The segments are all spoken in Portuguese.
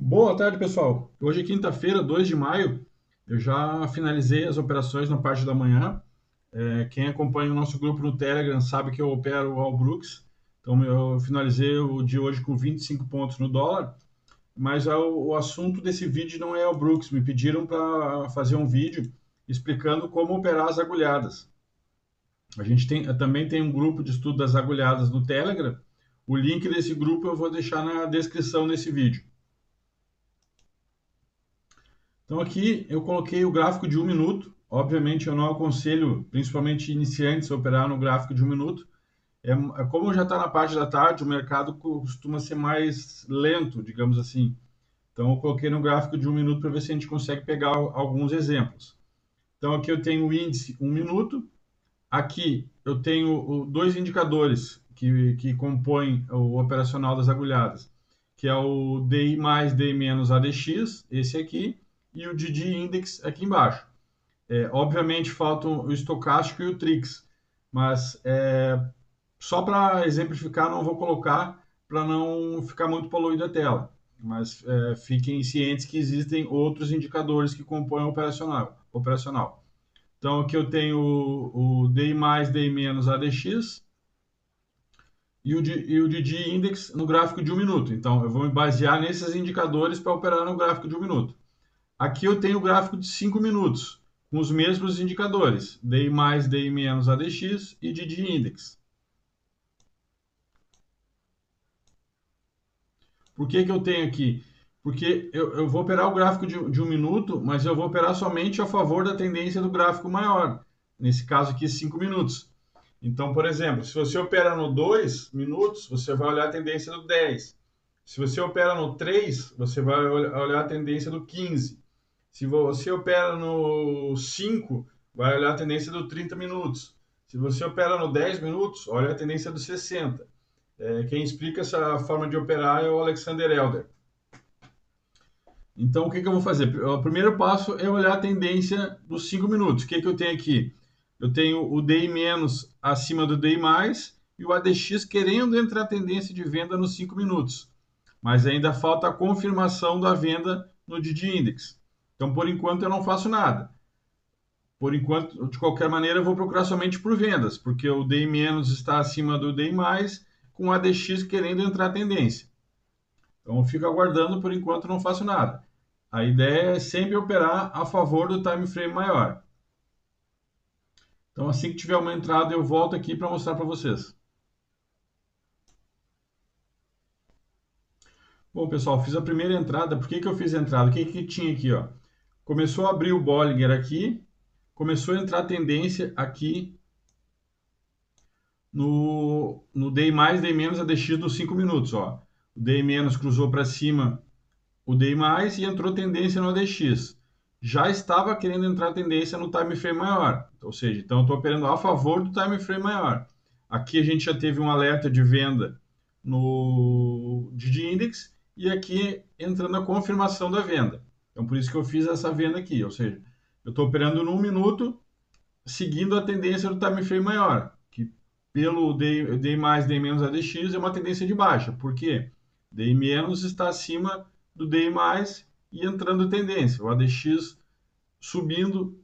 Boa tarde, pessoal. Hoje é quinta-feira, 2 de maio. Eu já finalizei as operações na parte da manhã. Quem acompanha o nosso grupo no Telegram sabe que eu opero o All Brooks. Então, eu finalizei o de hoje com 25 pontos no dólar. Mas o assunto desse vídeo não é All Brooks. Me pediram para fazer um vídeo explicando como operar as agulhadas. A gente também tem um grupo de estudo das agulhadas no Telegram. O link desse grupo eu vou deixar na descrição desse vídeo. Então aqui eu coloquei o gráfico de 1 minuto. Obviamente eu não aconselho, principalmente iniciantes, a operar no gráfico de 1 minuto. Como já está na parte da tarde, o mercado costuma ser mais lento, digamos assim. Então eu coloquei no gráfico de 1 minuto para ver se a gente consegue pegar alguns exemplos. Então aqui eu tenho o índice 1 minuto. Aqui eu tenho dois indicadores que compõem o operacional das agulhadas, que é o DI mais, DI menos ADX, esse aqui, e o DD Index aqui embaixo. Obviamente faltam o estocástico e o Trix, mas só para exemplificar não vou colocar para não ficar muito poluída a tela. Mas fiquem cientes que existem outros indicadores que compõem o operacional. Então aqui eu tenho o DI mais, DI menos ADX e o DD Index no gráfico de 1 minuto. Então eu vou me basear nesses indicadores para operar no gráfico de 1 minuto. Aqui eu tenho o gráfico de 5 minutos, com os mesmos indicadores, DI mais, DI menos ADX e DD Index. Por que eu tenho aqui? Porque eu vou operar o gráfico de 1 minuto, mas eu vou operar somente a favor da tendência do gráfico maior. Nesse caso aqui, 5 minutos. Então, por exemplo, se você opera no 2 minutos, você vai olhar a tendência do 10. Se você opera no 3, você vai olhar a tendência do 15. Se você opera no 5, vai olhar a tendência do 30 minutos. Se você opera no 10 minutos, olha a tendência do 60. Quem explica essa forma de operar é o Alexander Elder. Então, o que eu vou fazer? O primeiro passo é olhar a tendência dos 5 minutos. O que eu tenho aqui? Eu tenho o DI menos acima do DI mais e o ADX querendo entrar a tendência de venda nos 5 minutos. Mas ainda falta a confirmação da venda no DD Index. Então, por enquanto, eu não faço nada. Por enquanto, de qualquer maneira, eu vou procurar somente por vendas, porque o DI menos está acima do DI mais, com o ADX querendo entrar a tendência. Então, eu fico aguardando, por enquanto, não faço nada. A ideia é sempre operar a favor do time frame maior. Então, assim que tiver uma entrada, eu volto aqui para mostrar para vocês. Bom, pessoal, fiz a primeira entrada. Por que eu fiz a entrada? O que tinha aqui, ó? Começou a abrir o Bollinger aqui, começou a entrar a tendência aqui no DI mais, DI menos, ADX dos 5 minutos, ó. O DI menos cruzou para cima o DI mais e entrou tendência no ADX. Já estava querendo entrar tendência no time frame maior, ou seja, então eu estou operando a favor do time frame maior. Aqui a gente já teve um alerta de venda no DD Index e aqui entrando a confirmação da venda. Então por isso que eu fiz essa venda aqui, ou seja, eu estou operando no 1 minuto seguindo a tendência do time frame maior, que pelo DI mais, DI menos ADX é uma tendência de baixa. Por quê? DI menos está acima do DI mais e entrando tendência. O ADX subindo.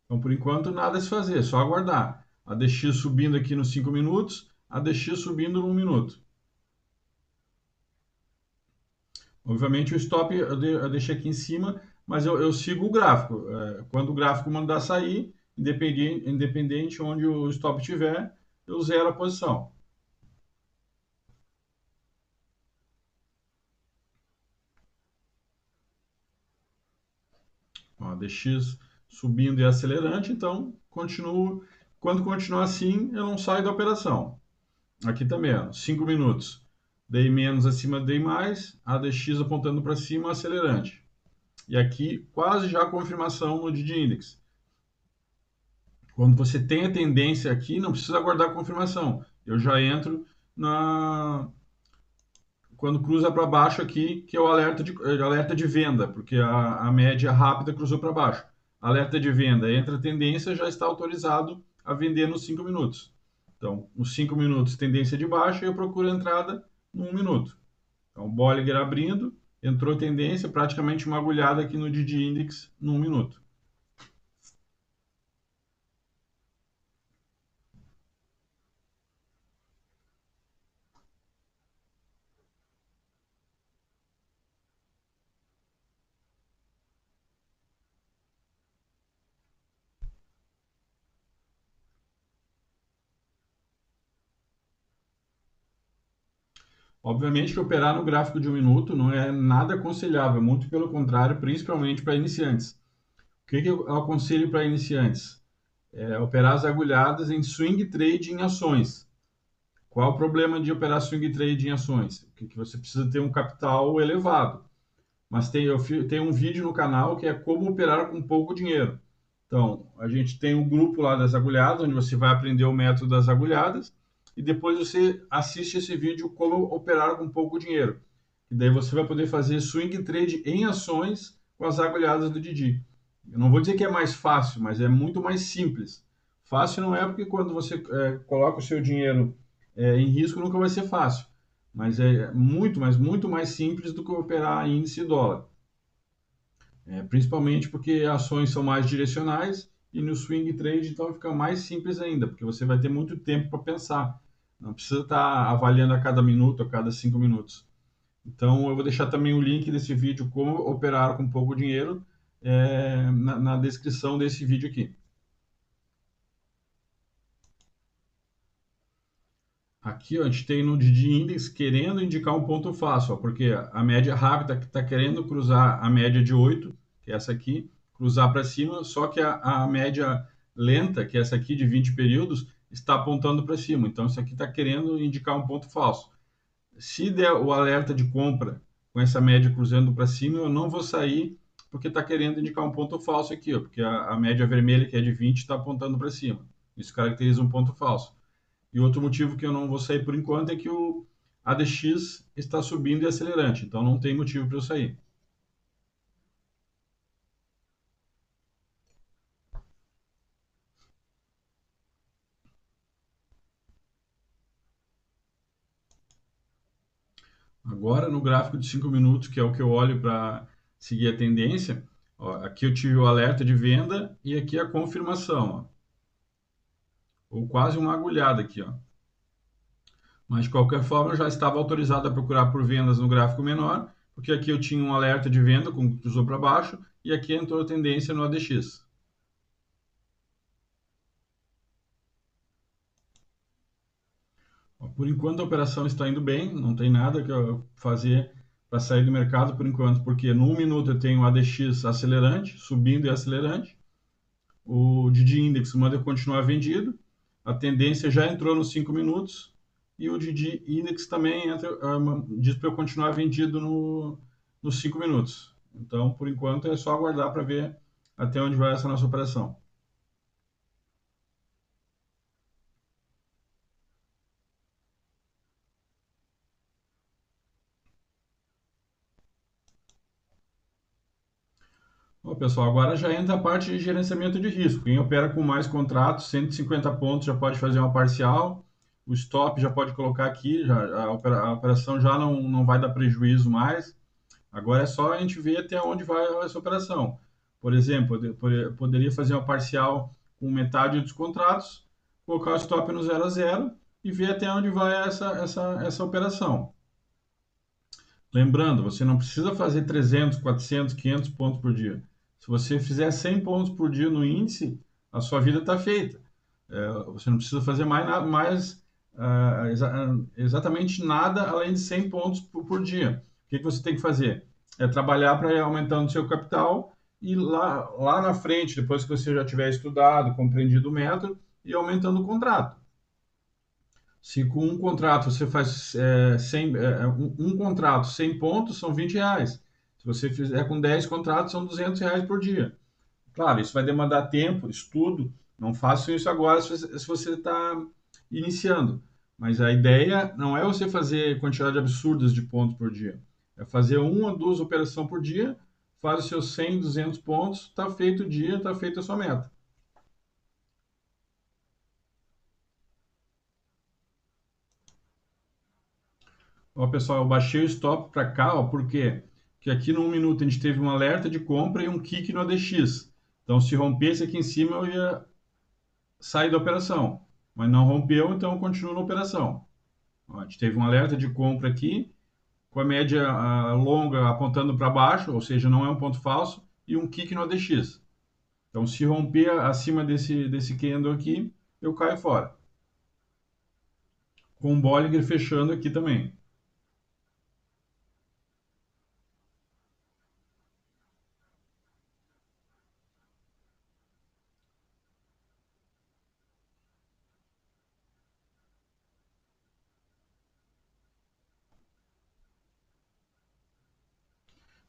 Então, por enquanto, nada a se fazer, só aguardar. ADX subindo aqui nos 5 minutos, ADX subindo no 1 minuto. Obviamente, o stop eu deixei aqui em cima, mas eu sigo o gráfico. Quando o gráfico mandar sair, independente onde o stop estiver, eu zero a posição. Ó, DX subindo e acelerante, então continuo. Quando continuar assim, eu não saio da operação. Aqui também, ó, 5 minutos. DI menos acima de DI mais, ADX apontando para cima, acelerante. E aqui quase já a confirmação no DD Index. Quando você tem a tendência aqui, não precisa aguardar a confirmação. Eu já entro quando cruza para baixo aqui, que é o alerta de venda, porque a média rápida cruzou para baixo. Alerta de venda, entra a tendência, já está autorizado a vender nos 5 minutos. Então, nos 5 minutos, tendência de baixa, eu procuro a entrada no 1 minuto. Então, Bollinger abrindo, entrou tendência, praticamente uma agulhada aqui no DD Index no 1 minuto. Obviamente que operar no gráfico de 1 minuto não é nada aconselhável, muito pelo contrário, principalmente para iniciantes. O que eu aconselho para iniciantes? É operar as agulhadas em swing trade em ações. Qual o problema de operar swing trade em ações? Que você precisa ter um capital elevado. Mas eu tenho um vídeo no canal que é como operar com pouco dinheiro. Então, a gente tem um grupo lá das agulhadas, onde você vai aprender o método das agulhadas, e depois você assiste esse vídeo como operar com pouco dinheiro. E daí você vai poder fazer swing trade em ações com as agulhadas do Didi. Eu não vou dizer que é mais fácil, mas é muito mais simples. Fácil não é porque quando você coloca o seu dinheiro em risco nunca vai ser fácil. Mas é muito, mas muito mais simples do que operar índice dólar. Principalmente porque ações são mais direcionais e no swing trade então fica mais simples ainda, porque você vai ter muito tempo para pensar. Não precisa estar avaliando a cada minuto, a cada 5 minutos. Então eu vou deixar também o link desse vídeo como operar com pouco dinheiro na descrição desse vídeo aqui. Aqui ó, a gente tem no DD Index querendo indicar um ponto fácil, ó, porque a média rápida está querendo cruzar a média de 8, que é essa aqui, cruzar para cima, só que a média lenta, que é essa aqui de 20 períodos, está apontando para cima. Então isso aqui está querendo indicar um ponto falso. Se der o alerta de compra com essa média cruzando para cima, eu não vou sair porque está querendo indicar um ponto falso aqui, ó, porque a média vermelha, que é de 20, está apontando para cima. Isso caracteriza um ponto falso. E outro motivo que eu não vou sair por enquanto é que o ADX está subindo e acelerante, então não tem motivo para eu sair. Agora, no gráfico de 5 minutos, que é o que eu olho para seguir a tendência, ó, aqui eu tive o alerta de venda e aqui a confirmação, ó, ou quase uma agulhada aqui, ó. Mas de qualquer forma, eu já estava autorizado a procurar por vendas no gráfico menor, porque aqui eu tinha um alerta de venda com cruzou para baixo e aqui entrou a tendência no ADX. Por enquanto a operação está indo bem, não tem nada que eu fazer para sair do mercado por enquanto, porque no 1 minuto eu tenho o ADX acelerante, subindo e acelerante, o DD Index manda continuar vendido, a tendência já entrou nos 5 minutos e o DD Index também entra, diz para eu continuar vendido nos 5 minutos. Então, por enquanto, é só aguardar para ver até onde vai essa nossa operação. Bom, pessoal, agora já entra a parte de gerenciamento de risco. Quem opera com mais contratos, 150 pontos, já pode fazer uma parcial. O stop já pode colocar aqui, a operação já não vai dar prejuízo mais. Agora é só a gente ver até onde vai essa operação. Por exemplo, eu poderia fazer uma parcial com metade dos contratos, colocar o stop no 0 a 0 e ver até onde vai essa operação. Lembrando, você não precisa fazer 300, 400, 500 pontos por dia. Se você fizer 100 pontos por dia no índice, a sua vida está feita. Você não precisa fazer exatamente nada além de 100 pontos por dia. O que você tem que fazer? É trabalhar para ir aumentando o seu capital e lá na frente, depois que você já tiver estudado, compreendido o método, e aumentando o contrato. Se com um contrato você faz 100, um contrato, 100 pontos, são R$ 20. Se você fizer com 10 contratos, são R$ 200 por dia. Claro, isso vai demandar tempo, estudo. Não faça isso agora se você está iniciando. Mas a ideia não é você fazer quantidade absurdas de pontos por dia. É fazer uma ou duas operações por dia, faz os seus 100, 200 pontos, está feito o dia, está feita a sua meta. Ó, pessoal, eu baixei o stop para cá, ó, por quê? Porque aqui no 1 minuto a gente teve um alerta de compra e um kick no ADX. Então, se rompesse aqui em cima, eu ia sair da operação. Mas não rompeu, então eu continuo na operação. Ó, a gente teve um alerta de compra aqui, com a média longa apontando para baixo, ou seja, não é um ponto falso, e um kick no ADX. Então, se romper acima desse candle aqui, eu caio fora. Com o Bollinger fechando aqui também.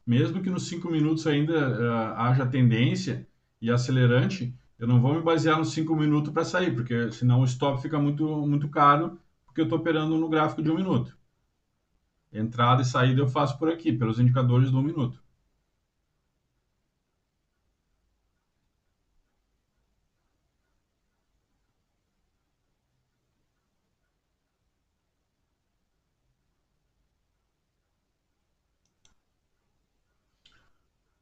Mesmo que nos 5 minutos ainda haja tendência e acelerante, eu não vou me basear nos 5 minutos para sair, porque senão o stop fica muito caro, porque eu estou operando no gráfico de 1 minuto. Entrada e saída eu faço por aqui, pelos indicadores do 1 minuto.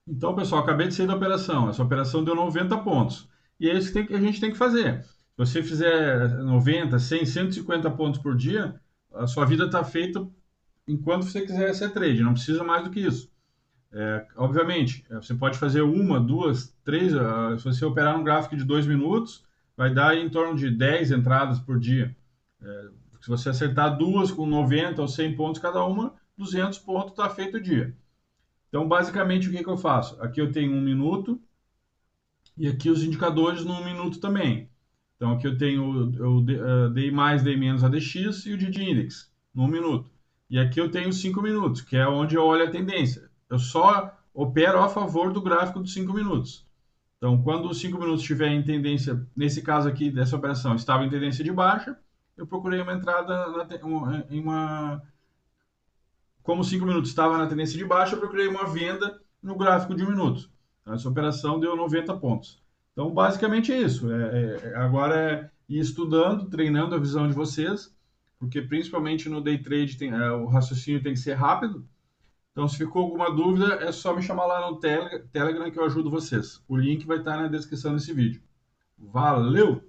Então, pessoal, acabei de sair da operação. Essa operação deu 90 pontos. E é isso que a gente tem que fazer. Se você fizer 90, 100, 150 pontos por dia, a sua vida está feita enquanto você quiser ser trade. Não precisa mais do que isso. Obviamente, você pode fazer uma, duas, três. Se você operar num gráfico de 2 minutos, vai dar em torno de 10 entradas por dia. Se você acertar duas com 90 ou 100 pontos cada uma, 200 pontos está feito o dia. Então, basicamente, o que eu faço? Aqui eu tenho 1 minuto e aqui os indicadores no 1 minuto também. Então, aqui eu tenho o DI mais, DI menos ADX e o DD Index no 1 minuto. E aqui eu tenho 5 minutos, que é onde eu olho a tendência. Eu só opero a favor do gráfico dos 5 minutos. Então, quando os 5 minutos estiver em tendência, nesse caso aqui dessa operação, estava em tendência de baixa, eu procurei uma entrada em uma. Como os 5 minutos estava na tendência de baixa, eu procurei uma venda no gráfico de 1 minuto. Então, essa operação deu 90 pontos. Então, basicamente é isso. Agora é ir estudando, treinando a visão de vocês, porque principalmente no day trade o raciocínio tem que ser rápido. Então, se ficou alguma dúvida, é só me chamar lá no Telegram que eu ajudo vocês. O link vai estar na descrição desse vídeo. Valeu!